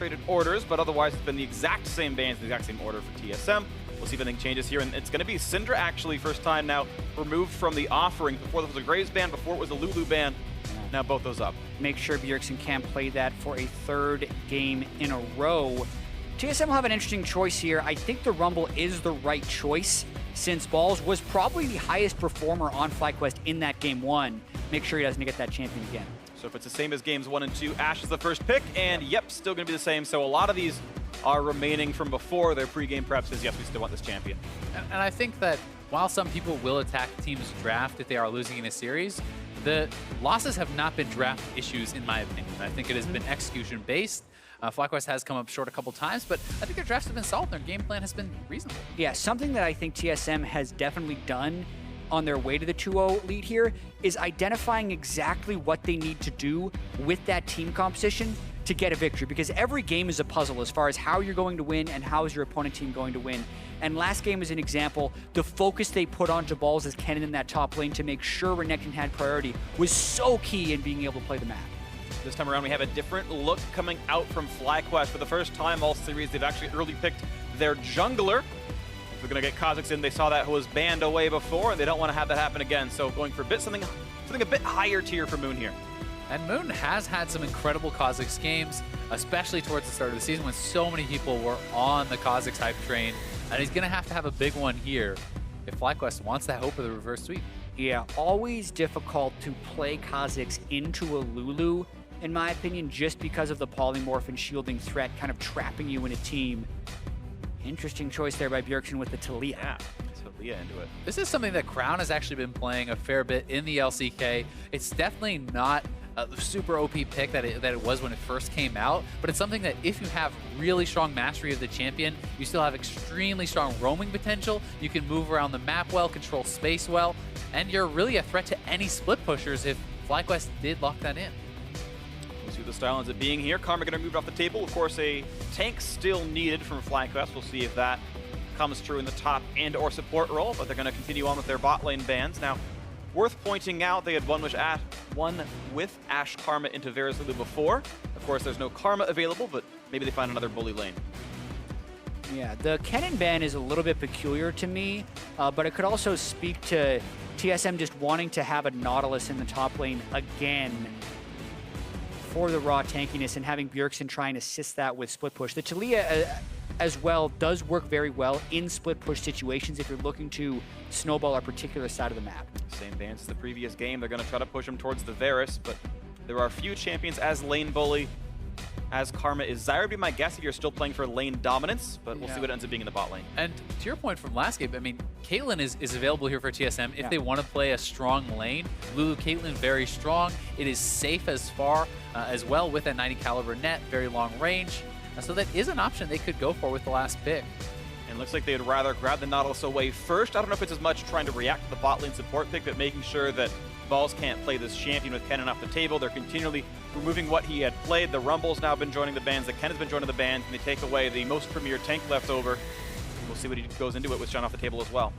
traded orders, but otherwise it's been the exact same bans, the exact same order for TSM. We'll see if anything changes here, and it's going to be Syndra actually, first time now removed from the offering. Before this was a Graves ban, before it was a Lulu ban. Now both those up. Make sure Bjergsen can't play that for a third game in a row. TSM will have an interesting choice here. I think the Rumble is the right choice since Balls was probably the highest performer on FlyQuest in that game 1. Make sure he doesn't get that champion again. So if it's the same as games 1 and 2, AShe is the first pick, and yep, still going to be the same. So a lot of these are remaining from before their pregame prep says, yes, we still want this champion. And I think that while some people will attack the team's draft if they are losing in a series, the losses have not been draft issues, in my opinion. I think it has been execution-based. FlyQuest has come up short a couple times, but I think their drafts have been solid. Their game plan has been reasonable. Yeah, something that I think TSM has definitely done on their way to the 2-0 lead here is identifying exactly what they need to do with that team composition to get a victory, because every game is a puzzle as far as how you're going to win and how is your opponent team going to win. And last game is an example. The focus they put onto Balls as Kennen in that top lane to make sure Renekton had priority was so key in being able to play the map. This time around, we have a different look coming out from FlyQuest. For the first time all series, they've actually early picked their jungler. They're going to get Kha'Zix in. They saw that was banned away before, and they don't want to have that happen again. So going for something a bit higher tier for Moon here. And Moon has had some incredible Kha'Zix games, especially towards the start of the season when so many people were on the Kha'Zix hype train. And he's going to have a big one here if FlyQuest wants that hope of the reverse sweep. Yeah, always difficult to play Kha'Zix into a Lulu, in my opinion, just because of the polymorph and shielding threat kind of trapping you in a team. Interesting choice there by Bjergsen with the Taliyah. Yeah, Taliyah into it. This is something that Crown has actually been playing a fair bit in the LCK. It's definitely not a super OP pick that it was when it first came out, but it's something that if you have really strong mastery of the champion, you still have extremely strong roaming potential. You can move around the map well, control space well, and you're really a threat to any split pushers if FlyQuest did lock that in. We'll see what the style ends up being here. Karma going to move off the table. Of course, a tank still needed from FlyQuest. We'll see if that comes true in the top and or support role, but they're going to continue on with their bot lane bans. Now, worth pointing out, they had won with AShe Karma into Varus Lulu before. Of course, there's no Karma available, but maybe they find another bully lane. Yeah, the Kennen ban is a little bit peculiar to me, but it could also speak to TSM just wanting to have a Nautilus in the top lane again for the raw tankiness and having Bjergsen try and assist that with split push. The Taliyah as well does work very well in split push situations if you're looking to snowball a particular side of the map. Same bans as the previous game. They're going to try to push him towards the Varus, but there are few champions as lane bully as Karma is. Zyra would be my guess if you're still playing for lane dominance, but we'll see what ends up being in the bot lane. And to your point from last game, I mean, Caitlyn is available here for TSM if they want to play a strong lane. Lulu Caitlyn very strong. It is safe as far as well with that 90 caliber net, very long range. So that is an option they could go for with the last pick. And looks like they'd rather grab the Nautilus away first. I don't know if it's as much trying to react to the bot lane support pick, but making sure that Balls can't play this champion with Kennen off the table. They're continually removing what he had played. The Rumble's now been joining the bans. The Kennen's been joining the bans, and they take away the most premier tank left over. We'll see what he goes into it with Sean off the table as well.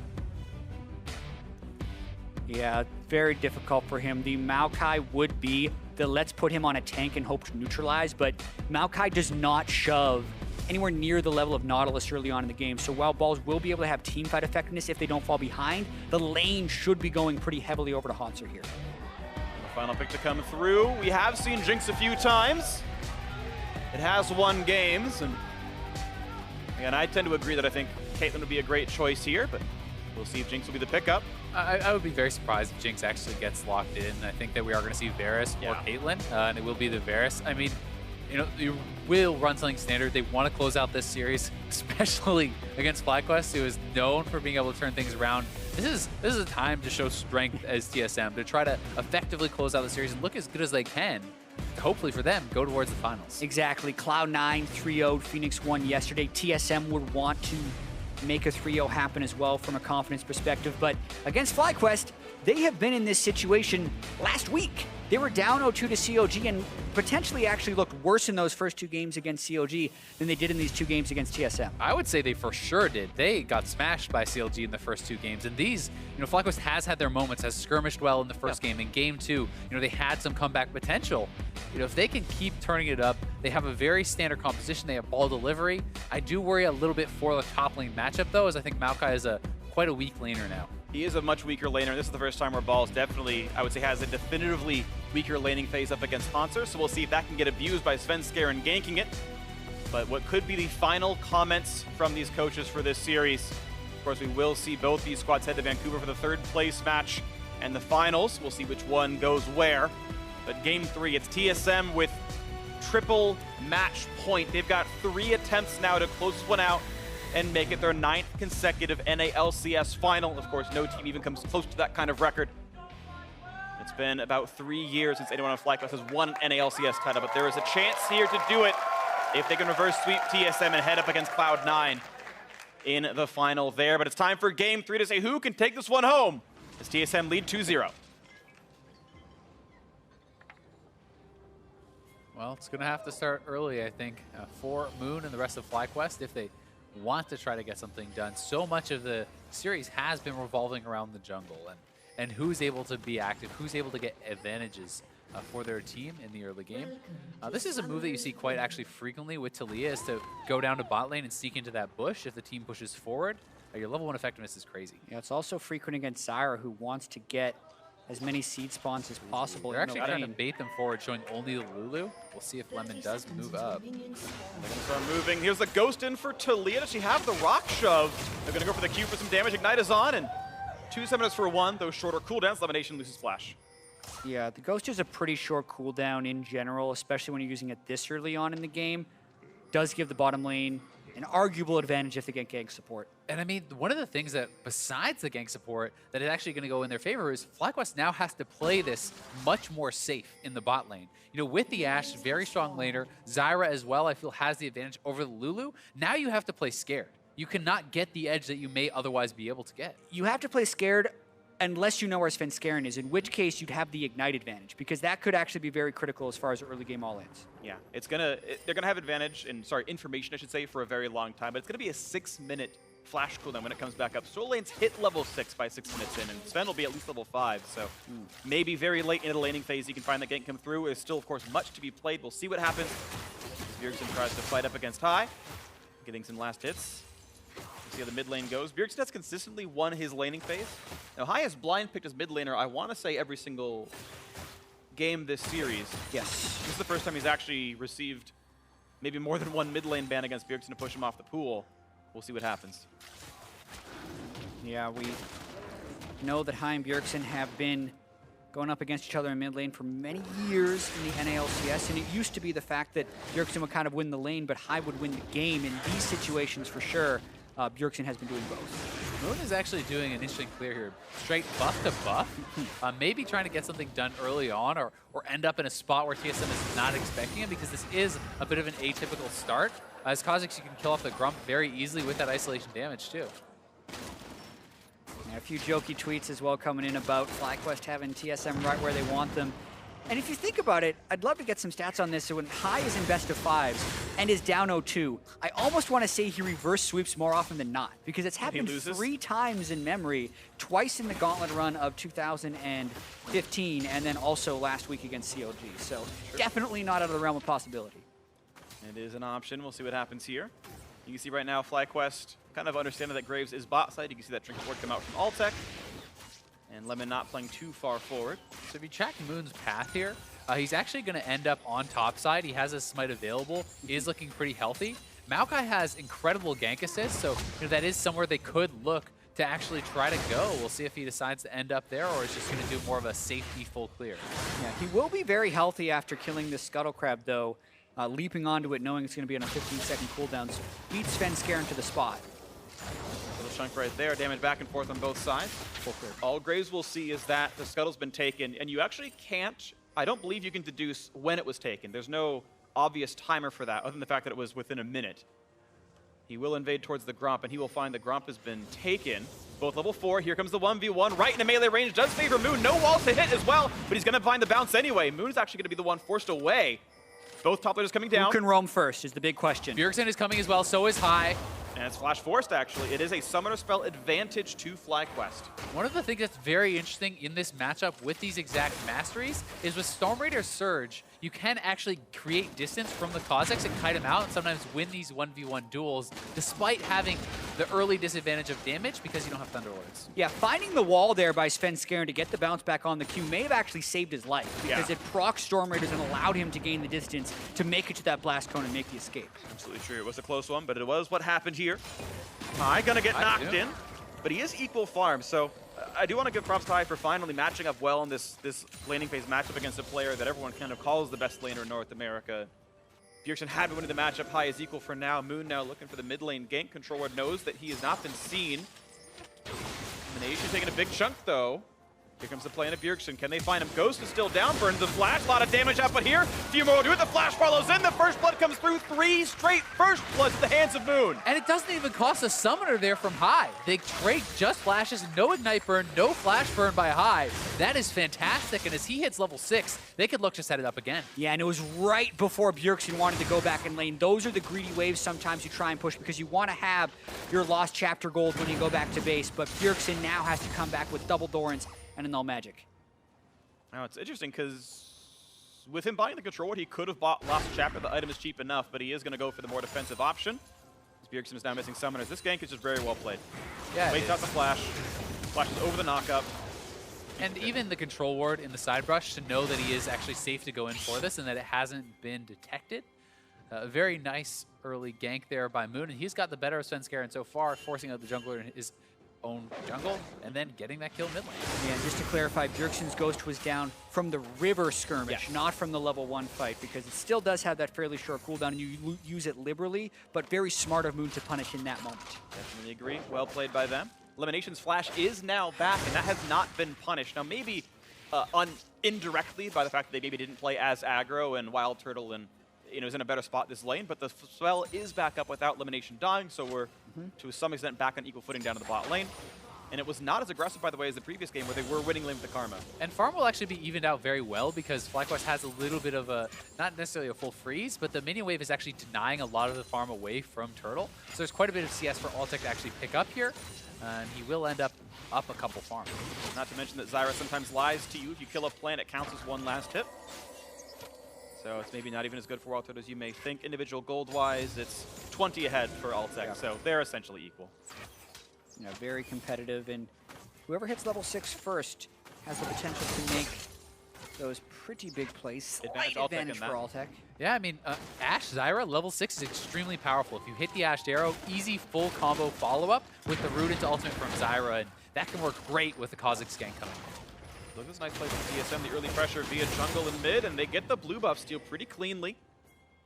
Yeah, very difficult for him. The Maokai would be the let's put him on a tank and hope to neutralize, but Maokai does not shove anywhere near the level of Nautilus early on in the game. So while Balls will be able to have teamfight effectiveness if they don't fall behind, the lane should be going pretty heavily over to Hauntzer here. The final pick to come through. We have seen Jinx a few times. It has won games, and again, I tend to agree that I think Caitlyn would be a great choice here, but we'll see if Jinx will be the pickup. I would be very surprised if Jinx actually gets locked in. I think that we are going to see Varus or Caitlyn, and it will be the Varus. I mean, you know, you will run something standard. They want to close out this series, especially against FlyQuest, who is known for being able to turn things around. This is a time to show strength as TSM, to try to effectively close out the series and look as good as they can. Hopefully for them, go towards the finals. Exactly. Cloud9 3-0'd Phoenix won yesterday. TSM would want to make a 3-0 happen as well from a confidence perspective, but against FlyQuest, they have been in this situation last week. They were down 0-2 to COG and potentially actually looked worse in those first 2 games against COG than they did in these 2 games against TSM. I would say they for sure did. They got smashed by CLG in the first 2 games. And these, FlyQuest has had their moments, has skirmished well in the first game. In game 2, they had some comeback potential. If they can keep turning it up, they have a very standard composition. They have ball delivery. I do worry a little bit for the top lane matchup, though, as I think Maokai is quite a weak laner now. He is a much weaker laner. This is the first time where Balls definitely, I would say, has a definitively weaker laning phase up against Hauntzer, so we'll see if that can get abused by Svenskeren ganking it. But what could be the final comments from these coaches for this series? Of course, we will see both these squads head to Vancouver for the 3rd place match and the finals. We'll see which one goes where. But game 3, it's TSM with triple match point. They've got 3 attempts now to close this one out and make it their 9th consecutive NALCS final. Of course, no team even comes close to that kind of record. It's been about 3 years since anyone on FlyQuest has won an NALCS title, but there is a chance here to do it if they can reverse sweep TSM and head up against Cloud9 in the final there. But it's time for game 3 to say who can take this one home as TSM lead 2-0. Well, it's going to have to start early, I think, for Moon and the rest of FlyQuest if they want to try to get something done. So much of the series has been revolving around the jungle and who's able to be active, who's able to get advantages for their team in the early game. This is a move that you see quite actually frequently with Taliyah, is to go down to bot lane and sneak into that bush if the team pushes forward. Your level 1 effectiveness is crazy. Yeah, it's also frequent against Zyra, who wants to get as many seed spawns as possible. They're actually trying to bait them forward, showing only the Lulu. We'll see if Lemon does move up. They're going to start moving. Here's the ghost in for Taliyah. Does she have the rock shove? They're going to go for the Q for some damage. Ignite is on, and 2 summoners for 1. Those shorter cooldowns. Lemonnation loses Flash. Yeah, the ghost is a pretty short cooldown in general, especially when you're using it this early on in the game. Does give the bottom lane an arguable advantage if they get gank support. And I mean, one of the things that, besides the gank support, that is actually going to go in their favor is FlyQuest now has to play this much more safe in the bot lane. With the Ashe, very strong laner, Zyra as well, I feel, has the advantage over the Lulu. Now you have to play scared. You cannot get the edge that you may otherwise be able to get. You have to play scared unless you know where Svenskeren is, in which case you'd have the Ignite advantage, because that could actually be very critical as far as early game all-ins. Yeah, they're gonna have advantage, information I should say, for a very long time, but it's gonna be a 6-minute flash cooldown when it comes back up. Solo lanes hit level 6 by 6 minutes in, and Sven will be at least level 5, so maybe very late into the laning phase you can find that gank come through. There's still, of course, much to be played. We'll see what happens. Bjergsen tries to fight up against High, getting some last hits. See how the mid lane goes. Bjergsen has consistently won his laning phase. Now, High has blind picked as mid laner, I want to say, every single game this series. Yes. This is the first time he's actually received maybe more than 1 mid lane ban against Bjergsen to push him off the pool. We'll see what happens. Yeah, we know that High and Bjergsen have been going up against each other in mid lane for many years in the NALCS, and it used to be the fact that Bjergsen would kind of win the lane, but High would win the game in these situations for sure. Bjergsen has been doing both. Moon is actually doing an interesting clear here. Straight buff to buff. Maybe trying to get something done early on or end up in a spot where TSM is not expecting it, because this is a bit of an atypical start. As Kha'Zix, you can kill off the Grump very easily with that isolation damage too. Yeah, a few jokey tweets as well coming in about FlyQuest having TSM right where they want them. And if you think about it, I'd love to get some stats on this. So when High is in best of 5s and is down 0-2, I almost want to say he reverse sweeps more often than not, because it's happened 3 times in memory, twice in the Gauntlet run of 2015, and then also last week against COG. So definitely not out of the realm of possibility. It is an option. We'll see what happens here. You can see right now FlyQuest kind of understanding that Graves is bot side. You can see that trinket ward come out from Altec. And Lemon not playing too far forward. So if you track Moon's path here, he's actually going to end up on top side. He has a smite available. He is looking pretty healthy. Maokai has incredible gank assist, so that is somewhere they could look to actually try to go. We'll see if he decides to end up there or is just going to do more of a safety full clear. Yeah, he will be very healthy after killing this Scuttle Crab, though. Leaping onto it, knowing it's going to be on a 15-second cooldown, so beats Svenskeren to the spot. Little chunk right there, damage back and forth on both sides. All Graves will see is that the Scuttle's been taken, and you actually can't, I don't believe you can deduce when it was taken. There's no obvious timer for that, other than the fact that it was within a minute. He will invade towards the Gromp, and he will find the Gromp has been taken. Both level 4. Here comes the 1v1 right into melee range. Does favor Moon. No walls to hit as well, but he's going to find the bounce anyway. Moon is actually going to be the one forced away. Both top laners coming down. Who can roam first is the big question. Bjergsen is coming as well, so is Hai. And it's flash forced, actually. It is a summoner spell advantage to FlyQuest. One of the things that's very interesting in this matchup with these exact masteries is with Storm Raider Surge, you can actually create distance from the Kha'Zix and kite him out and sometimes win these 1v1 duels despite having the early disadvantage of damage because you don't have Thunderlords. Yeah, finding the wall there by Svenskeren to get the bounce back on the Q may have actually saved his life because it proc Storm Raiders and allowed him to gain the distance to make it to that blast cone and make the escape. Absolutely true. It was a close one, but it was what happened here. Hai gonna get knocked in, but he is equal farm, so I do want to give props to Hai for finally matching up well in this laning phase matchup against a player that everyone kind of calls the best laner in North America. Bjergsen had been winning the matchup. Hai is equal for now. Moon now looking for the mid lane gank. Controller knows that he has not been seen. Lemonnation taking a big chunk though. Here comes the play into Bjergsen. Can they find him? Ghost is still down. Burns the flash. A lot of damage output here. A few more will do it. The flash follows in. The first blood comes through. 3 straight first bloods at the hands of Moon. And it doesn't even cost a summoner there from Hai. They trade just flashes, no ignite burn, no flash burn by Hai. That is fantastic. And as he hits level 6, they could look to set it up again. Yeah, and it was right before Bjergsen wanted to go back in lane. Those are the greedy waves sometimes you try and push because you want to have your lost chapter gold when you go back to base. But Bjergsen now has to come back with double Dorans and a null magic. Now it's interesting because with him buying the control, he could have bought Lost Chapter. The item is cheap enough, but he is going to go for the more defensive option. As Bjergsen is now missing summoners. This gank is just very well played. Yeah, waits out the flash, flashes over the knockup. And even the control ward in the side brush to know that he is actually safe to go in for this and that it hasn't been detected. A very nice early gank there by Moon, and he's got the better of Svenskeren so far, forcing out the jungler in his own jungle, and then getting that kill mid lane. Yeah, just to clarify, Bjergsen's Ghost was down from the river skirmish, not from the level 1 fight, because it still does have that fairly short cooldown, and you use it liberally, but very smart of Moon to punish in that moment. Definitely agree. Well played by them. Lemmonnation's flash is now back, and that has not been punished. Now, maybe indirectly by the fact that they maybe didn't play as aggro and WildTurtle and is in a better spot this lane, but the spell is back up without Lemonnation dying, so we're to some extent back on equal footing down to the bot lane. And it was not as aggressive, by the way, as the previous game where they were winning lane with the Karma. And farm will actually be evened out very well because FlyQuest has a little bit of a, not necessarily a full freeze, but the minion wave is actually denying a lot of the farm away from Turtle. So there's quite a bit of CS for Altec to actually pick up here, and he will end up a couple farms. Not to mention that Zyra sometimes lies to you. If you kill a plant, it counts as one last hit. So it's maybe not even as good for WildTurtle as you may think. Individual gold-wise, it's 20 ahead for Altec, so they're essentially equal. Yeah, very competitive, and whoever hits level 6 first has the potential to make those pretty big plays. Slight advantage for Altec. Yeah, I mean, Ashe Zyra, level 6 is extremely powerful. If you hit the Ashe Arrow, easy full combo follow-up with the root into ultimate from Zyra, and that can work great with the Kha'Zix gank coming in. Look at this nice play from TSM, the early pressure via jungle and mid, and they get the blue buff steal pretty cleanly.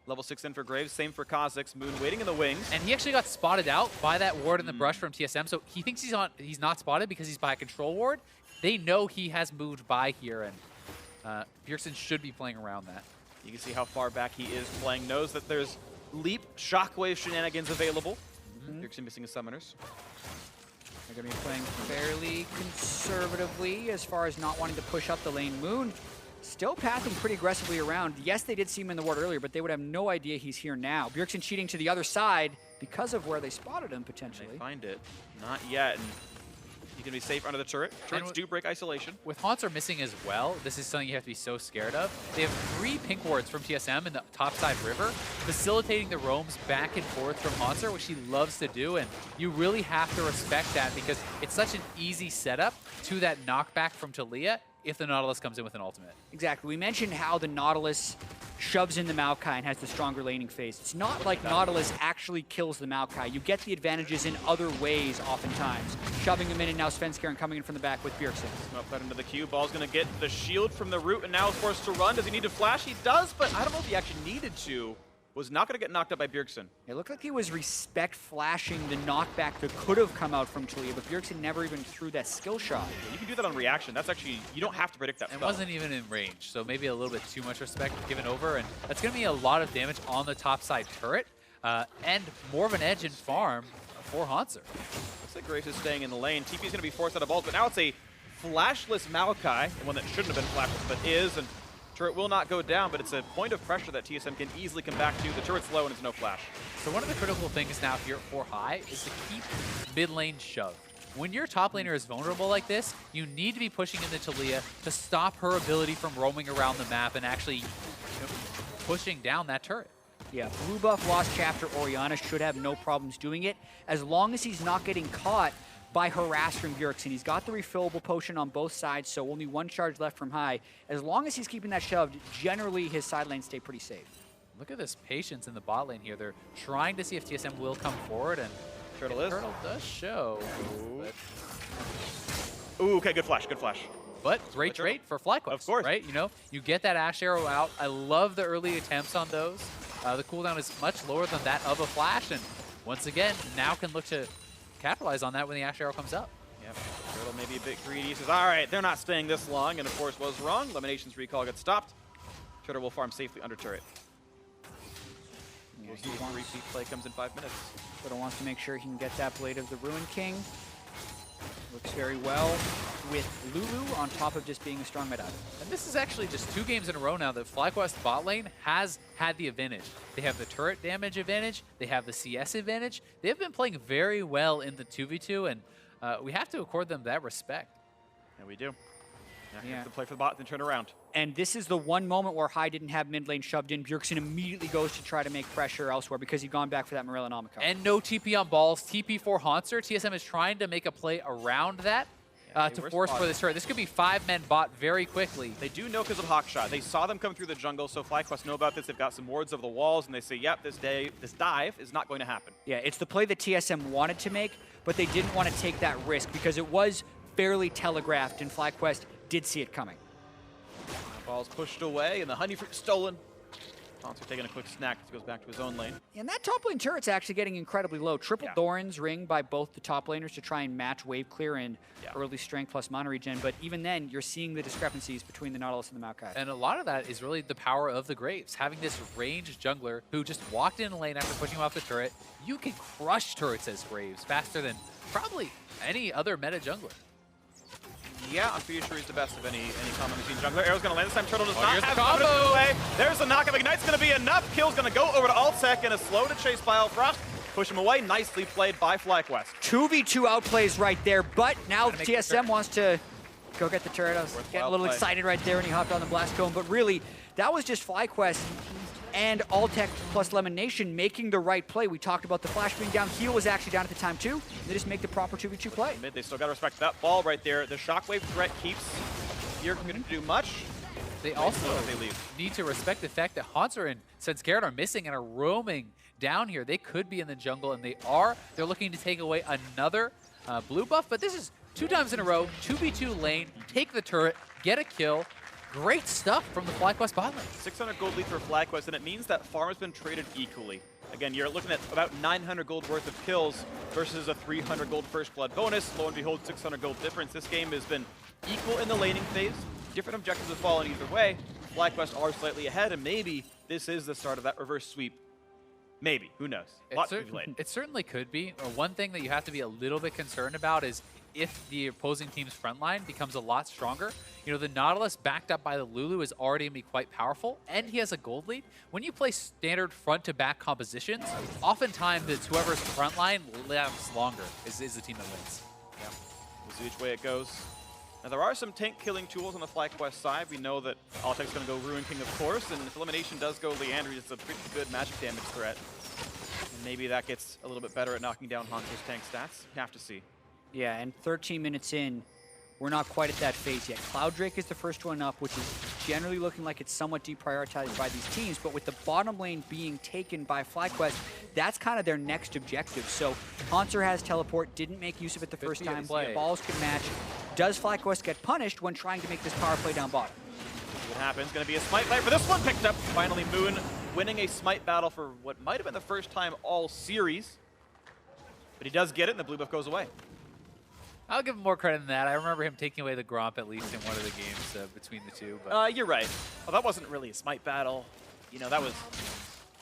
Level 6 in for Graves, same for Kha'Zix. Moon waiting in the wings. And he actually got spotted out by that ward in the brush from TSM, so he thinks he's not spotted because he's by a control ward. They know he has moved by here, and Bjergsen should be playing around that. You can see how far back he is playing. Knows that there's leap, shockwave shenanigans available. Bjergsen missing his summoners. They're going to be playing fairly conservatively as far as not wanting to push up the lane. Moon still pathing pretty aggressively around. Yes, they did see him in the ward earlier, but they would have no idea he's here now. Bjergsen cheating to the other side because of where they spotted him, potentially. They find it. Not yet. And he can be safe under the turret. Turrets do break isolation. With Hauntzer missing as well, this is something you have to be so scared of. They have 3 pink wards from TSM in the topside river, facilitating the roams back and forth from Hauntzer, which he loves to do, and you really have to respect that because it's such an easy setup to that knockback from Taliyah if the Nautilus comes in with an ultimate. Exactly. We mentioned how the Nautilus shoves in the Maokai and has the stronger laning phase. It's not like Nautilus actually kills the Maokai. You get the advantages in other ways oftentimes. Shoving him in, and now Svenskeren coming in from the back with Bjergsen. Up that into the queue. Ball's going to get the shield from the root and now is forced to run. Does he need to flash? He does, but I don't know if he actually needed to. Was not going to get knocked up by Bjergsen. It looked like he was respect flashing the knockback that could have come out from Taliyah, but Bjergsen never even threw that skill shot. You can do that on reaction. That's actually, you don't have to predict that. It wasn't even in range, so maybe a little bit too much respect given over, and that's going to be a lot of damage on the top side turret. and more of an edge in farm for Hauntzer. Looks like Grace is staying in the lane. TP's going to be forced out of ult, but now it's a flashless Maokai, the one that shouldn't have been flashless, but is, and turret will not go down, but it's a point of pressure that TSM can easily come back to. The turret's low and it's no flash. So one of the critical things now here for High is to keep mid lane shoved. When your top laner is vulnerable like this, you need to be pushing into Taliyah to stop her ability from roaming around the map and actually pushing down that turret. Yeah, blue buff Lost Chapter Orianna should have no problems doing it, as long as he's not getting caught by harass from Bjergsen. He's got the refillable potion on both sides, so only one charge left from High. As long as he's keeping that shoved, generally his side lanes stay pretty safe. Look at this patience in the bot lane here. They're trying to see if TSM will come forward, and Turtle does show. Ooh, okay, good flash, good flash. But great trade for FlyQuest, of course. right? You know, you get that Ashe arrow out. I love the early attempts on those. The cooldown is much lower than that of a flash, and once again, now can look to capitalize on that when the Ashe arrow comes up. Yep, Turtle maybe a bit greedy. He says, all right, they're not staying this long, and of course was wrong. Lemonnation's recall gets stopped. Turtle will farm safely under turret. Yeah, We'll see if repeat play comes in 5 minutes. Turtle wants to make sure he can get that Blade of the Ruin King. Looks very well with Lulu on top of just being a strong mid item. And this is actually just 2 games in a row now that FlyQuest bot lane has had the advantage. They have the turret damage advantage, they have the CS advantage. They have been playing very well in the 2v2, and we have to accord them that respect. And we do. Yeah. You have to play for the bot, then turn around. And this is the one moment where High didn't have mid lane shoved in. Bjergsen immediately goes to try to make pressure elsewhere because he'd gone back for that Morella Namiko. And no TP on balls, TP for Hauntzer. TSM is trying to make a play around that to force for this turret. This could be 5-man bot very quickly. They do know because of Hawkshot. They saw them come through the jungle, so FlyQuest know about this. They've got some wards of the walls, and they say, yep, this dive is not going to happen. Yeah, it's the play that TSM wanted to make, but they didn't want to take that risk because it was fairly telegraphed, and FlyQuest did see it coming. Ball's pushed away, and the honey fruit stolen. Hauntzer taking a quick snack as he goes back to his own lane. And that top lane turret's actually getting incredibly low. Triple Thorns ring by both the top laners to try and match wave clear and early strength plus mana regen, but even then, you're seeing the discrepancies between the Nautilus and the Maokai. And a lot of that is really the power of the Graves. Having this ranged jungler who just walked in the lane after pushing him off the turret, you can crush turrets as Graves faster than probably any other meta jungler. Yeah, I'm pretty sure he's the best of any common machine jungler. Arrow's going to land this time. Turtle does not here's have the combo. Away. There's the knockup. Ignite's going to be enough. Kill's going to go over to Altec and a slow to chase Biofrost. Push him away. Nicely played by FlyQuest. 2v2 outplays right there, but now TSM wants to go get the turret. I was getting a little excited right there when he hopped on the blast cone, but really, that was just FlyQuest and Altec plus Lemonnation making the right play. We talked about the flash being down. Heal was actually down at the time too. They just make the proper 2v2 play. Mid, they still got to respect that ball right there. The shockwave threat keeps you're going to do much. They also need to respect the fact that Hauntzer and Svenskeren are missing and are roaming down here. They could be in the jungle, and they are. They're looking to take away another blue buff, but this is 2 times in a row, 2v2 lane, take the turret, get a kill. Great stuff from the FlyQuest bot lane. 600 gold lead for FlyQuest, and it means that farm has been traded equally. Again, you're looking at about 900 gold worth of kills versus a 300 gold first blood bonus. Lo and behold, 600 gold difference. This game has been equal in the laning phase. Different objectives have fallen either way. FlyQuest are slightly ahead, and maybe this is the start of that reverse sweep. Maybe. Who knows? It certainly could be. One thing that you have to be a little bit concerned about is if the opposing team's front line becomes a lot stronger. You know, the Nautilus backed up by the Lulu is already going to be quite powerful, and he has a gold lead. When you play standard front-to-back compositions, oftentimes it's whoever's front line lasts longer is the team that wins. Yeah, we'll see which way it goes. Now, there are some tank-killing tools on the FlyQuest side. We know that Altec's going to go Ruin King, of course, and if Elimination does go Leandry, it's a pretty good magic damage threat. And maybe that gets a little bit better at knocking down Hauntzer's tank stats. We have to see. Yeah, and 13 minutes in, we're not quite at that phase yet. Cloud Drake is the first one up, which is generally looking like it's somewhat deprioritized by these teams, but with the bottom lane being taken by FlyQuest, that's kind of their next objective. So Hauntzer has teleport, didn't make use of it the first time. The balls could match. Does FlyQuest get punished when trying to make this power play down bottom? What happens? Going to be a smite fight for this one. Picked up. Finally, Moon winning a smite battle for what might have been the first time all series. But he does get it, and the blue buff goes away. I'll give him more credit than that. I remember him taking away the Gromp at least in one of the games between the two. But you're right. Well, that wasn't really a smite battle. You know, that was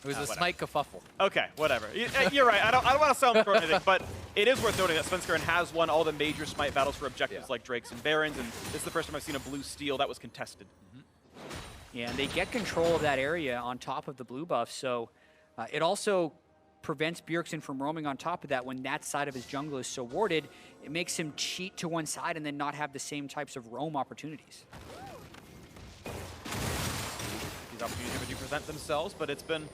It was a Smite kerfuffle. Okay, whatever. You're right. I don't want to sound for anything, but it is worth noting that Svenskeren has won all the major Smite battles for objectives like Drakes and Barons, and this is the first time I've seen a blue steal that was contested. Yeah, and they get control of that area on top of the blue buff, so it also prevents Bjergsen from roaming on top of that. When that side of his jungle is so warded, it makes him cheat to one side and then not have the same types of roam opportunities. These opportunities do present themselves, but it's been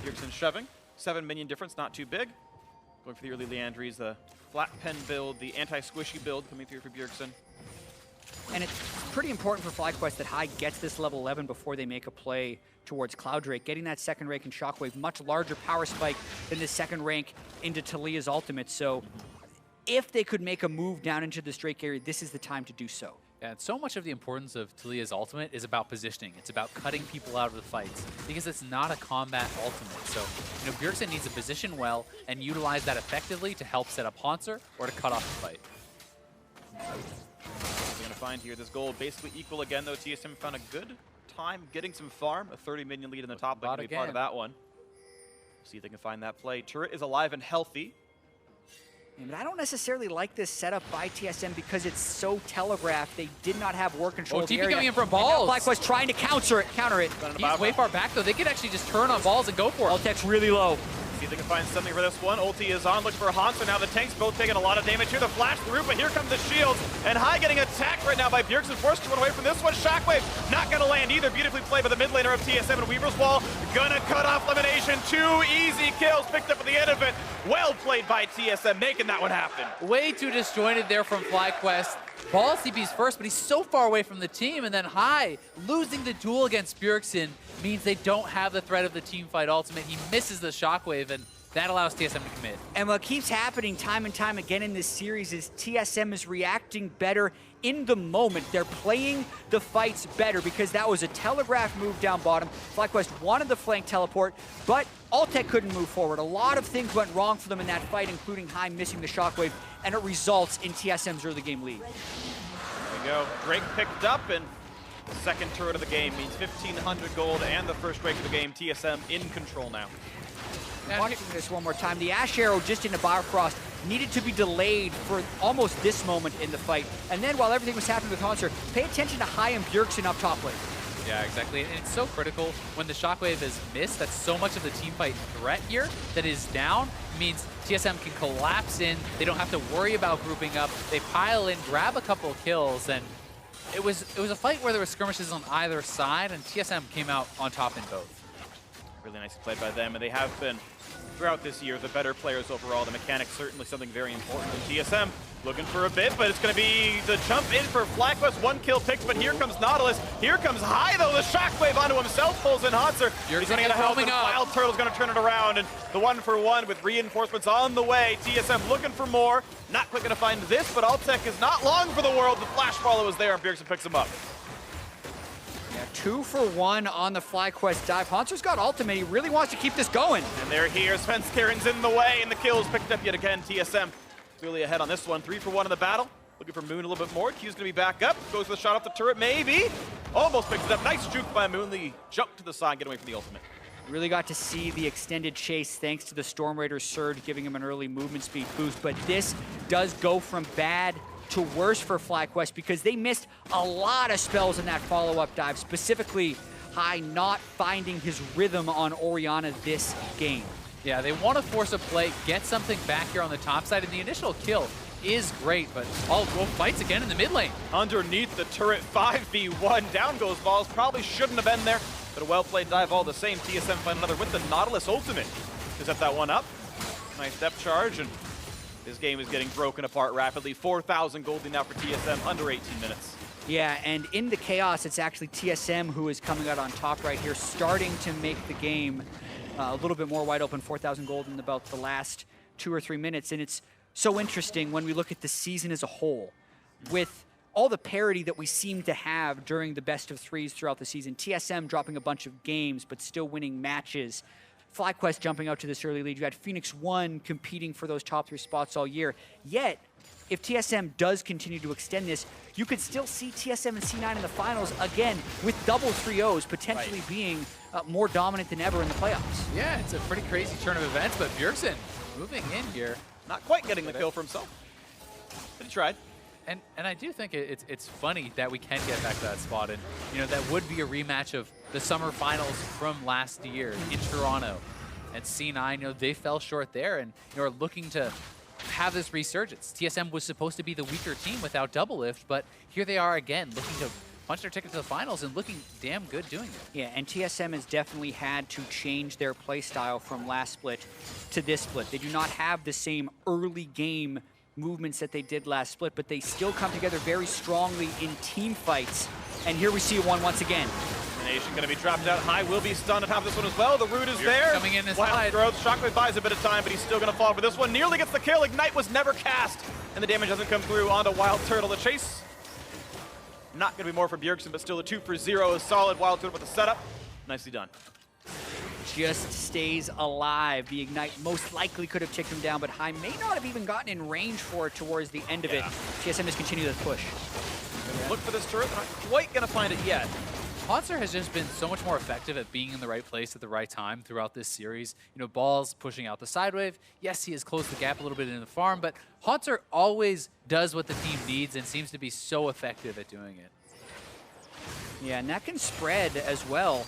Bjergsen shoving. 7 minion difference, not too big. Going for the early Leandries, the flat pen build, the anti-squishy build coming through for Bjergsen. And it's pretty important for FlyQuest that High gets this level 11 before they make a play towards Cloud Drake. Getting that second rank in Shockwave, much larger power spike than the second rank into Taliyah's ultimate. So if they could make a move down into this Drake area, this is the time to do so. Yeah, and so much of the importance of Taliyah's ultimate is about positioning. It's about cutting people out of the fights, because it's not a combat ultimate. So, you know, Bjergsen needs to position well and utilize that effectively to help set up Hauntzer or to cut off the fight. We're going to find here this gold basically equal again, though. TSM found a good time getting some farm. A 30 minion lead in the top lane to be part of that one. See if they can find that play. Turret is alive and healthy. Yeah, but I don't necessarily like this setup by TSM because it's so telegraphed. They did not have war control of the area. Coming in from balls. FlyQuest trying to counter it. He's way far back, though. They could actually just turn on balls and go for it. Altec's really low. See if they can find something for this one. Ulti is on, looks for Hauntzer. Now the tanks both taking a lot of damage here. The flash through, but here comes the shields. And High getting attacked right now by Bjergsen, forced to run away from this one. Shockwave not gonna land either. Beautifully played by the mid laner of TSM and Weaver's Wall. Gonna cut off Lemonnation. 2 easy kills picked up at the end of it. Well played by TSM, making that one happen. Way too disjointed there from FlyQuest. Ball CP's first, but he's so far away from the team, and then High losing the duel against Bjergsen means they don't have the threat of the team fight ultimate. He misses the Shockwave, and that allows TSM to commit. And what keeps happening time and time again in this series is TSM is reacting better in the moment. They're playing the fights better because that was a telegraph move down bottom. FlyQuest wanted the flank teleport, but Altec couldn't move forward. A lot of things went wrong for them in that fight, including High missing the Shockwave, and it results in TSM's early game lead. There we go. Drake picked up, and the second turret of the game means 1,500 gold and the first Drake of the game. TSM in control now. Watching this one more time, the Ashe arrow just into Biofrost needed to be delayed for almost this moment in the fight. And then while everything was happening with Hauntzer, pay attention to High and Bjergsen up top lane. Yeah, exactly. And it's so critical when the Shockwave is missed. That's so much of the team fight threat here that is down. Means TSM can collapse in. They don't have to worry about grouping up. They pile in, grab a couple of kills, and it was a fight where there were skirmishes on either side, and TSM came out on top in both. Really nicely played by them, and they have been, throughout this year, the better players overall. The mechanics certainly something very important. And TSM looking for a bit, but it's going to be the jump in for FlyQuest. 1 kill picked, but here comes Nautilus. Here comes High, though. The Shockwave onto himself pulls in Hauntzer. He's running out of health, and WildTurtle's going to turn it around. And the 1-for-1 with reinforcements on the way. TSM looking for more. Not quite going to find this, but Altec is not long for the world. The flash follow is there, and Bjergsen picks him up. Yeah, 2-for-1 on the FlyQuest dive. Hauntzer's got ultimate. He really wants to keep this going. And they're here. Svenskeren's in the way, and the kills picked up yet again. TSM clearly ahead on this one. 3-for-1 in the battle. Looking for Moon a little bit more. Q's gonna be back up. Goes for the shot off the turret, maybe. Almost picks it up. Nice juke by Moon. The jump to the side, get away from the ultimate. Really got to see the extended chase thanks to the Storm Raider's surge, giving him an early movement speed boost. But this does go from bad to worse for FlyQuest because they missed a lot of spells in that follow-up dive, specifically High not finding his rhythm on Orianna this game. Yeah, they want to force a play, get something back here on the top side, and the initial kill is great, but Wolf fights again in the mid lane. Underneath the turret, 5v1. Down goes balls. Probably shouldn't have been there, but a well-played dive all the same. TSM find another with the Nautilus ultimate to set that one up. Nice depth charge, and this game is getting broken apart rapidly. 4,000 gold now for TSM, under 18 minutes. Yeah, and in the chaos, it's actually TSM who is coming out on top right here, starting to make the game a little bit more wide open. 4,000 gold in about the last 2 or 3 minutes, and it's so interesting when we look at the season as a whole. With all the parity that we seem to have during the best of threes throughout the season, TSM dropping a bunch of games but still winning matches. FlyQuest jumping out to this early lead. You had Phoenix 1 competing for those top 3 spots all year. Yet, if TSM does continue to extend this, you could still see TSM and C9 in the finals again with double 3-0s potentially being more dominant than ever in the playoffs. Yeah, it's a pretty crazy turn of events, but Bjergsen moving in here. Not quite getting the kill for himself, but he tried. And I do think it's funny that we can get back to that spot, and you know that would be a rematch of the summer finals from last year in Toronto. And C9, you know, they fell short there, and you know, are looking to have this resurgence. TSM was supposed to be the weaker team without Double Lift, but here they are again, looking to punch their ticket to the finals and looking damn good doing it. Yeah, and TSM has definitely had to change their play style from last split to this split. They do not have the same early game movements that they did last split, but they still come together very strongly in team fights. And here we see one once again. Lemonnation going to be dropped out high, will be stunned on top of this one as well. The root is there. Coming in his Wild side. growth. Shockwave buys a bit of time, but he's still going to fall for this one. Nearly gets the kill. Ignite was never cast, and the damage doesn't come through onto WildTurtle. The chase, not going to be more for Bjergsen, but still a 2 for 0 is solid. WildTurtle with the setup. Nicely done. Just stays alive. The Ignite most likely could have ticked him down, but High may not have even gotten in range for it towards the end of it. TSM just continue to push. Look for this turret. They're not quite going to find it yet. Hauntzer has just been so much more effective at being in the right place at the right time throughout this series. You know, Ball's pushing out the side wave. Yes, he has closed the gap a little bit in the farm, but Hauntzer always does what the team needs and seems to be so effective at doing it. Yeah, and that can spread as well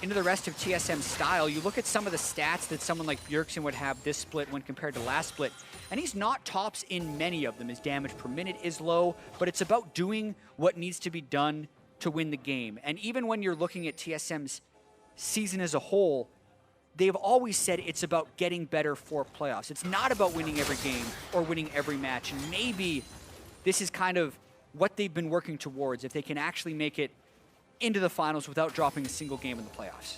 into the rest of TSM's style. You look at some of the stats that someone like Bjergsen would have this split when compared to last split, and he's not tops in many of them. His damage per minute is low, but it's about doing what needs to be done to win the game. And even when you're looking at TSM's season as a whole, they've always said it's about getting better for playoffs. It's not about winning every game or winning every match. And maybe this is kind of what they've been working towards, if they can actually make it into the finals without dropping a single game in the playoffs.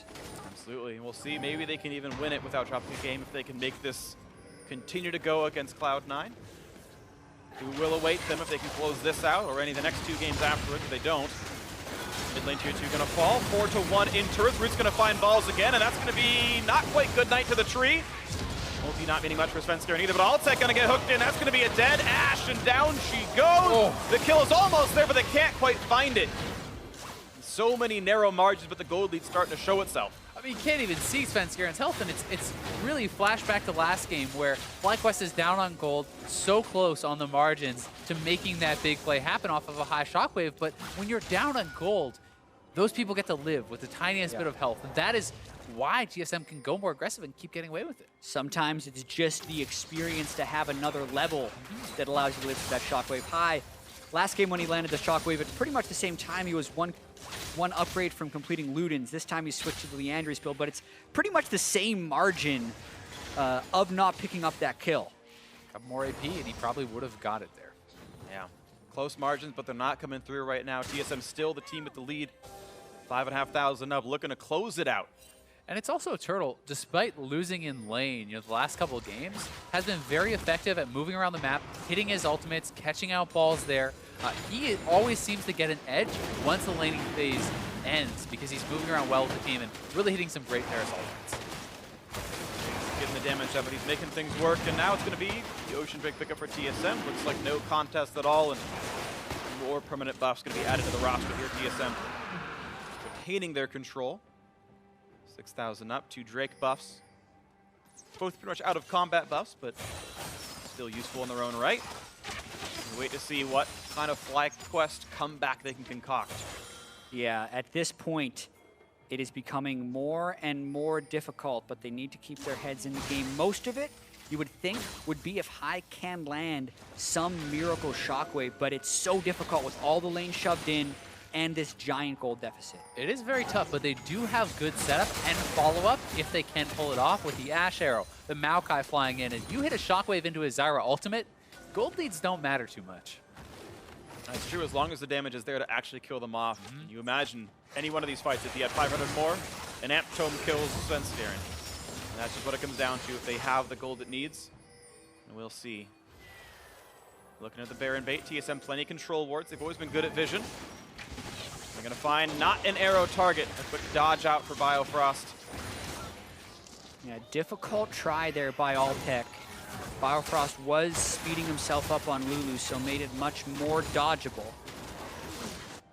Absolutely. And we'll see. Maybe they can even win it without dropping a game if they can make this continue to go against Cloud9. Who will await them if they can close this out or any of the next 2 games afterwards if they don't. Mid lane tier 2 gonna fall, 4-1 in turret. Root's gonna find balls again, and that's gonna be not quite good night to the tree. Won't be not meaning much for Svenskeren either, but Altec gonna get hooked in. That's gonna be a dead Ashe, and down she goes. Oh. The kill is almost there, but they can't quite find it. So many narrow margins, but the gold lead's starting to show itself. I mean, you can't even see Svenskeren's health, and it's really flashback to last game where FlyQuest is down on gold, so close on the margins to making that big play happen off of a high shockwave. But when you're down on gold, those people get to live with the tiniest bit of health, and that is why TSM can go more aggressive and keep getting away with it. Sometimes it's just the experience to have another level that allows you to live with that shockwave high. Last game when he landed the shockwave at pretty much the same time, he was one upgrade from completing Ludens. This time he switched to the Leandri's build, but it's pretty much the same margin of not picking up that kill. Got more AP, and he probably would have got it there. Yeah, close margins, but they're not coming through right now. TSM still the team with the lead. 5,500 up, looking to close it out. And it's also Turtle, despite losing in lane, you know, the last couple of games, has been very effective at moving around the map, hitting his ultimates, catching out balls there. He always seems to get an edge once the laning phase ends because he's moving around well with the team and really hitting some great Paris ultimates. Getting the damage up, but he's making things work, and now it's going to be the Ocean Drake pickup for TSM. Looks like no contest at all, and more permanent buffs going to be added to the roster here. TSM retaining their control. 6,000 up, 2 Drake buffs. Both pretty much out of combat buffs, but still useful in their own right. We'll wait to see what kind of FlyQuest comeback they can concoct. Yeah, at this point, it is becoming more and more difficult, but they need to keep their heads in the game. Most of it, you would think, would be if High can land some miracle shockwave, but it's so difficult with all the lanes shoved in and this giant gold deficit. It is very tough, but they do have good setup and follow-up if they can pull it off with the Ashe arrow, the Maokai flying in, and you hit a shockwave into his Zyra ultimate, gold leads don't matter too much. That's true, as long as the damage is there to actually kill them off. Can you imagine any one of these fights, if he had 500 more, an Amp Tome kills Svenskeren. And that's just what it comes down to, if they have the gold it needs. And we'll see. Looking at the Baron bait, TSM plenty control wards. They've always been good at vision. They're going to find not an arrow target. A quick dodge out for Biofrost. Yeah, difficult try there by Altec. Biofrost was speeding himself up on Lulu, so made it much more dodgeable.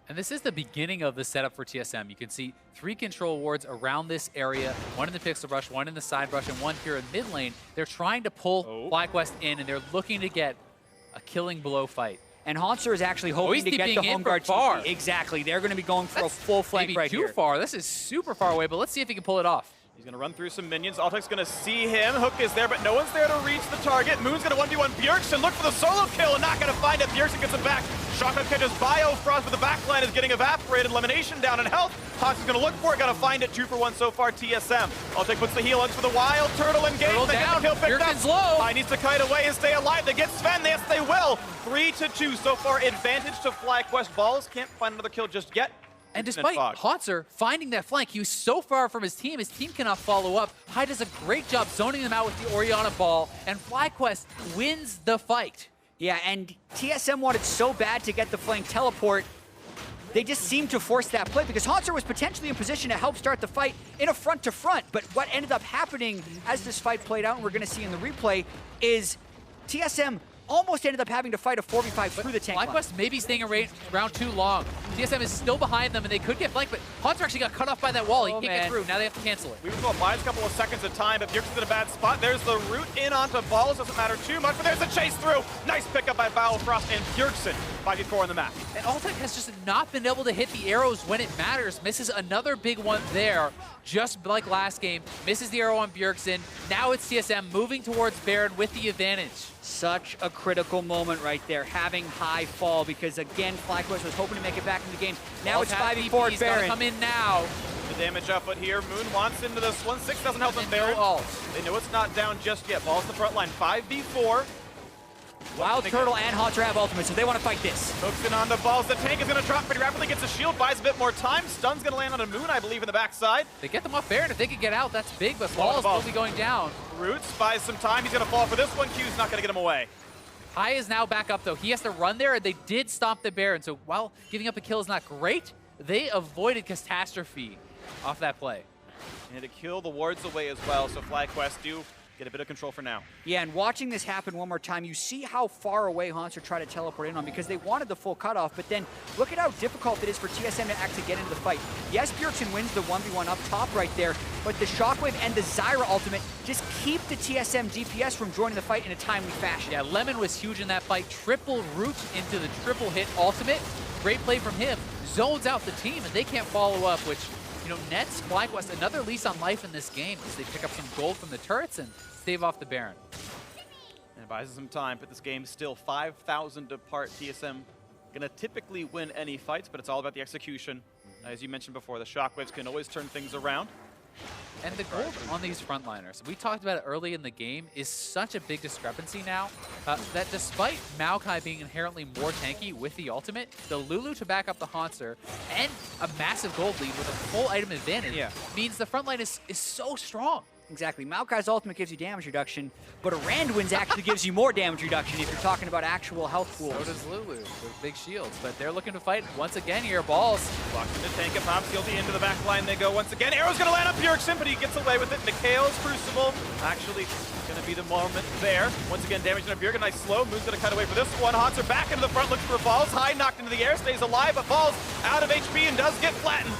And this is the beginning of the setup for TSM. You can see 3 control wards around this area, 1 in the pixel brush, 1 in the side brush, and 1 here in mid lane. They're trying to pull FlyQuest in, and they're looking to get a killing blow fight. And Hauntzer is actually hoping to get the home guard far. Exactly. They're going to be going for a full flank right here. Too far. This is super far away, but let's see if he can pull it off. He's going to run through some minions. Altec's going to see him. Hook is there, but no one's there to reach the target. Moon's going to 1v1 Bjergsen. Look for the solo kill and not going to find it. Bjergsen gets it back. Shotgun catches Biofrost, but the backline is getting evaporated. Lemonnation down in health. Hauntzer going to look for it. Got to find it. 2 for 1 so far, TSM. Altec puts the heal on for the WildTurtle engage. They get the kill picked up. Low. High needs to kite away and stay alive. They get Sven. Yes, they will. 3-2 so far. Advantage to FlyQuest. Balls can't find another kill just yet. And despite Hauntzer finding that flank, he was so far from his team cannot follow up. High does a great job zoning them out with the Orianna ball, and FlyQuest wins the fight. Yeah, and TSM wanted so bad to get the flank teleport, they just seemed to force that play because Hauntzer was potentially in position to help start the fight in a front-to-front. But what ended up happening as this fight played out, and we're going to see in the replay, is TSM almost ended up having to fight a 4v5 through the tank line. FlyQuest maybe staying around too long. TSM is still behind them, and they could get flanked, but Hauntzer actually got cut off by that wall. He can't get through. Now they have to cancel it. We were going to buy a couple of seconds of time, but Bjergsen's in a bad spot. There's the root in onto Balls. Doesn't matter too much, but there's a chase through. Nice pickup by Biofrost and Bjergsen. 5v4 on the map. And Altec has just not been able to hit the arrows when it matters. Misses another big one there, just like last game. Misses the arrow on Bjergsen. Now it's TSM moving towards Baron with the advantage. Such a critical moment right there, having High fall, because again, FlyQuest was hoping to make it back in the game. Now it's 5v4 Baron. Come in now. The damage output here. Moon wants into this one. 6 doesn't help him. Baron. They know it's not down just yet. Ball's the front line. 5v4. WildTurtle and Hauntzer have ultimate, so they want to fight this. Hooks in on the Balls. The tank is going to drop pretty rapidly. Gets a shield, buys a bit more time. Stun's going to land on a Moon, I believe, in the backside. They get them off Baron. If they could get out, that's big, but Balls will be going down. Roots buys some time. He's going to fall for this one. Q's not going to get him away. High is now back up, though. He has to run there, and they did stop the Baron. So while giving up a kill is not great, they avoided Catastrophe off that play. And to kill the wards away as well, so FlyQuest do get a bit of control for now. Yeah, and watching this happen one more time, you see how far away Hauntzer tried to teleport in on because they wanted the full cutoff, but then look at how difficult it is for TSM to actually get into the fight. Yes, Bjergsen wins the 1v1 up top right there, but the Shockwave and the Zyra ultimate just keep the TSM DPS from joining the fight in a timely fashion. Yeah, Lemon was huge in that fight. Triple root into the triple hit ultimate. Great play from him. Zones out the team, and they can't follow up, which, you know, nets FlyQuest another lease on life in this game as they pick up some gold from the turrets and stave off the Baron. And buys some time, but this game's still 5,000 apart. TSM gonna typically win any fights, but it's all about the execution. As you mentioned before, the Shockwaves can always turn things around. And the gold on these frontliners, we talked about it early in the game, is such a big discrepancy now that despite Maokai being inherently more tanky with the ultimate, the Lulu to back up the Hauntzer and a massive gold lead with a full item advantage means the frontline is so strong. Exactly. Maokai's ultimate gives you damage reduction, but a Randuin's actually gives you more damage reduction if you're talking about actual health pools. So does Lulu with big shields, but they're looking to fight once again here. Balls. Locked in the tank, it pops, he'll be into the back line. They go once again. Arrow's going to land up Bjergsen, but he gets away with it. Mikhail's Crucible actually going to be the moment there. Once again, damage on Bjergsen. Nice slow. Moon's going to cut away for this one. Hauntzer back into the front, looks for Balls. High knocked into the air, stays alive, but Balls out of HP and does get flattened.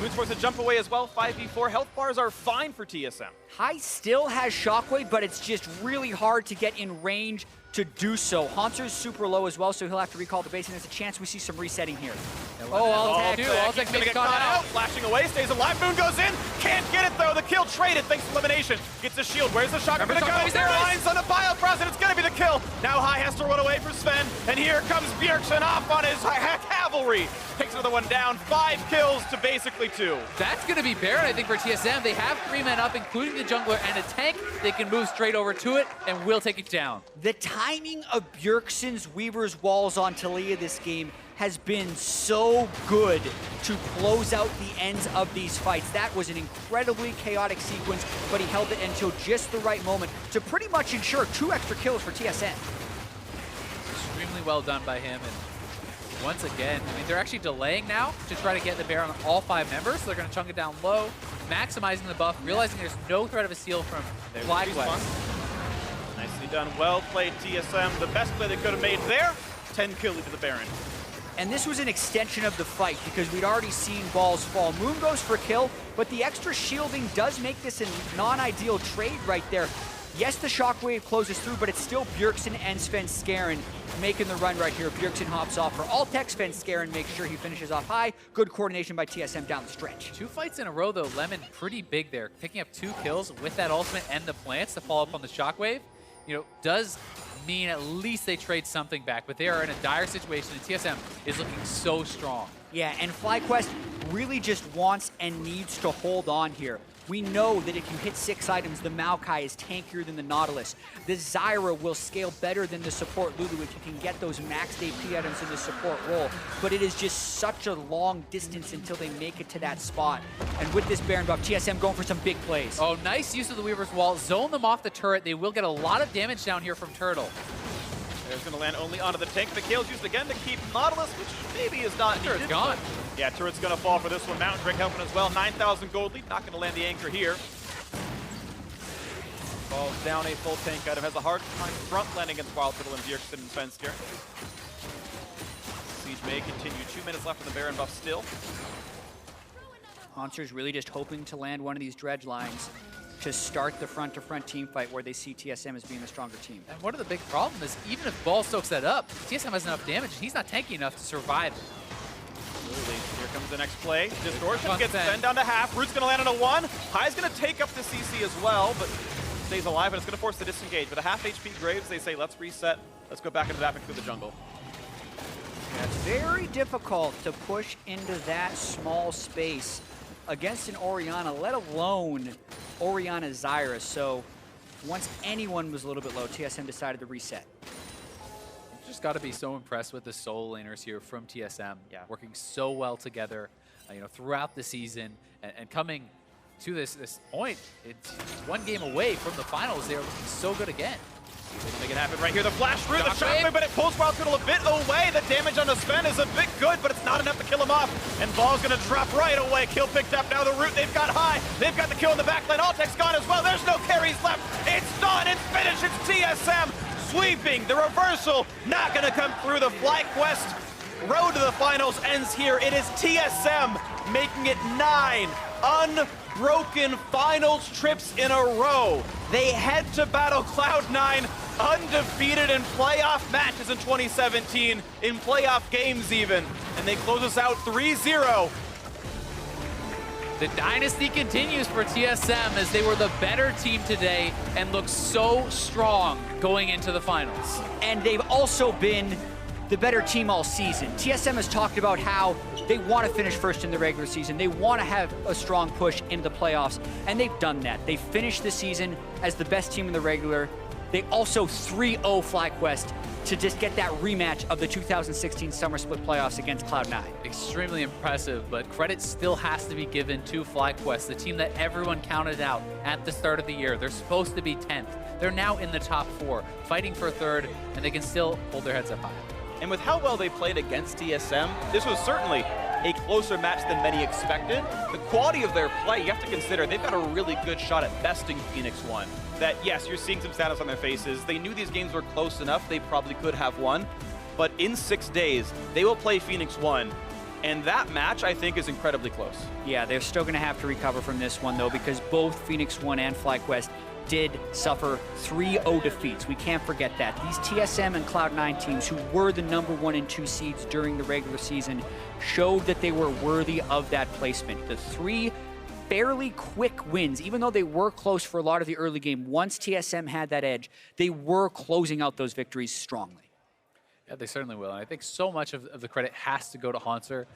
Moon's forced to jump away as well. 5v4. Health bars are fine for TSM. High still has Shockwave, but it's just really hard to get in range to do so. Hauntzer's super low as well, so he'll have to recall the base, and there's a chance we see some resetting here. Altec gonna get caught out. Flashing away, stays alive. Moon goes in. Can't get it though. The kill traded thanks to Lemonnation. Gets the shield. Where's the shotgun gonna go? Lines on the Biofrost, and it's gonna be the kill. Now High has to run away for Sven, and here comes Bjergsen off on his cavalry. Takes another one down. 5 kills to basically 2. That's gonna be Baron, I think, for TSM. They have 3 men up, including the jungler and a tank. They can move straight over to it, and will take it down. The timing of Bjergsen's Weaver's walls on Taliyah this game has been so good to close out the ends of these fights. That was an incredibly chaotic sequence, but he held it until just the right moment to pretty much ensure 2 extra kills for TSM. Extremely well done by him, and once again, I mean, they're actually delaying now to try to get the Baron on all 5 members. So they're going to chunk it down low, maximizing the buff, realizing there's no threat of a steal from FlyQuest. Nicely done. Well played, TSM. The best play they could have made there. 10 kill to the Baron. And this was an extension of the fight because we'd already seen balls fall. Moon goes for kill, but the extra shielding does make this a non-ideal trade right there. Yes, the shockwave closes through, but it's still Bjergsen and Svenskeren making the run right here. Bjergsen hops off for Altec. Svenskeren makes sure he finishes off high. Good coordination by TSM down the stretch. 2 fights in a row, though. Lemon pretty big there, picking up 2 kills with that ultimate and the plants to follow up on the shockwave. You know, does mean at least they trade something back, but they are in a dire situation, and TSM is looking so strong. Yeah, and FlyQuest really just wants and needs to hold on here. We know that if you hit 6 items, the Maokai is tankier than the Nautilus. The Zyra will scale better than the support Lulu if you can get those maxed AP items in the support role. But it is just such a long distance until they make it to that spot. And with this Baron buff, TSM going for some big plays. Oh, nice use of the Weaver's Wall. Zone them off the turret. They will get a lot of damage down here from Turtle. There's going to land only onto the tank. The kill's used again to keep Nautilus, which maybe is not needed. Turret's gone. Yeah, turret's going to fall for this one. Mountain Drake helping as well. 9,000 gold lead. Not going to land the anchor here. Falls down a full tank item. Has a hard time front landing against WildTurtle and Bjergsen and Svenskeren. Siege may continue. 2 minutes left on the Baron buff still. Hauntzer's really just hoping to land one of these dredge lines to start the front-to-front team fight where they see TSM as being the stronger team. And one of the big problems is even if Ball soaks that up, TSM has enough damage. He's not tanky enough to survive. Absolutely. Here comes the next play. Distortion gets sent down to half. Root's going to land on a 1. High's going to take up the CC as well, but stays alive, and it's going to force the disengage. With a half HP Graves, they say, let's reset. Let's go back into that through the jungle. Yeah, it's very difficult to push into that small space against an Orianna, let alone Orianna Zyra. So once anyone was a little bit low, TSM decided to reset. Just got to be so impressed with the solo laners here from TSM. Yeah, working so well together, throughout the season, and coming to this point. It's 1 game away from the finals. They are looking so good again. Make it happen right here. The flash through, the shockwave, but it pulls WildTurtle a bit away. The damage on the Sven is a bit good, but it's not enough to kill him off. And Ball's going to drop right away. Kill picked up. Now the Root, they've got high. They've got the kill in the back lane. Altec's gone as well. There's no carries left. It's done. It's finished. It's TSM sweeping. The reversal not going to come through. The FlyQuest road to the finals ends here. It is TSM making it 9 unbroken finals trips in a row. They head to battle Cloud9 undefeated in playoff matches in 2017, in playoff games even, and they close us out 3-0. The dynasty continues for TSM as they were the better team today and look so strong going into the finals. And they've also been the better team all season. TSM has talked about how they want to finish first in the regular season. They want to have a strong push into the playoffs, and they've done that. They finished the season as the best team in the regular. They also 3-0 FlyQuest to just get that rematch of the 2016 Summer Split playoffs against Cloud9. Extremely impressive, but credit still has to be given to FlyQuest, the team that everyone counted out at the start of the year. They're supposed to be 10th. They're now in the top 4, fighting for 3rd, and they can still hold their heads up high. And with how well they played against TSM, this was certainly a closer match than many expected. The quality of their play, you have to consider, they've got a really good shot at besting Phoenix 1. That, yes, you're seeing some sadness on their faces. They knew these games were close enough, they probably could have won. But in 6 days, they will play Phoenix 1. And that match, I think, is incredibly close. Yeah, they're still going to have to recover from this one, though, because both Phoenix 1 and FlyQuest did suffer 3-0 defeats. We can't forget that. These TSM and Cloud9 teams, who were the #1 and 2 seeds during the regular season, showed that they were worthy of that placement. The 3 fairly quick wins, even though they were close for a lot of the early game, once TSM had that edge, they were closing out those victories strongly. Yeah, they certainly will. And I think so much of the credit has to go to Hauntzer.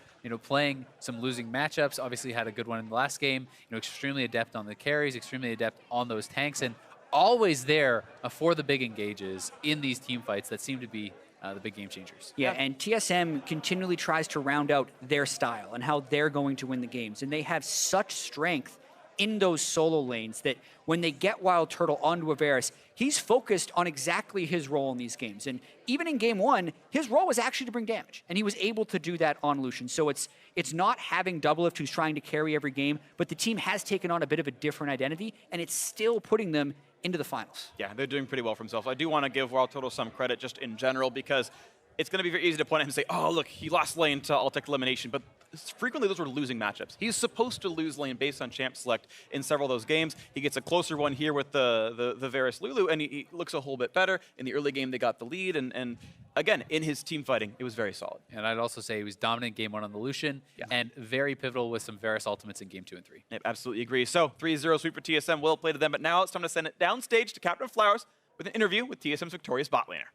Playing some losing matchups, obviously had a good one in the last game. Extremely adept on the carries, extremely adept on those tanks, and always there for the big engages in these team fights that seem to be the big game changers. Yeah, and TSM continually tries to round out their style and how they're going to win the games. And they have such strength in those solo lanes that when they get WildTurtle onto a Varus, he's focused on exactly his role in these games. And even in game 1, his role was actually to bring damage. And he was able to do that on Lucian. So it's not having Doublelift who's trying to carry every game, but the team has taken on a bit of a different identity, and it's still putting them into the finals. Yeah, they're doing pretty well for themselves. I do want to give WildTurtle some credit just in general, because it's going to be very easy to point at him and say, oh, look, he lost lane to Altec Lemonnation, but frequently those were losing matchups. He's supposed to lose lane based on champ select in several of those games. He gets a closer one here with the Varus Lulu, and he looks a whole bit better. In the early game, they got the lead, and again, in his team fighting, it was very solid. And I'd also say he was dominant game 1 on the Lucian, and very pivotal with some Varus ultimates in game 2 and 3. Yep, absolutely agree. So 3-0 sweep for TSM. Well played to them, but now it's time to send it downstage to Captain Flowers with an interview with TSM's victorious bot laner.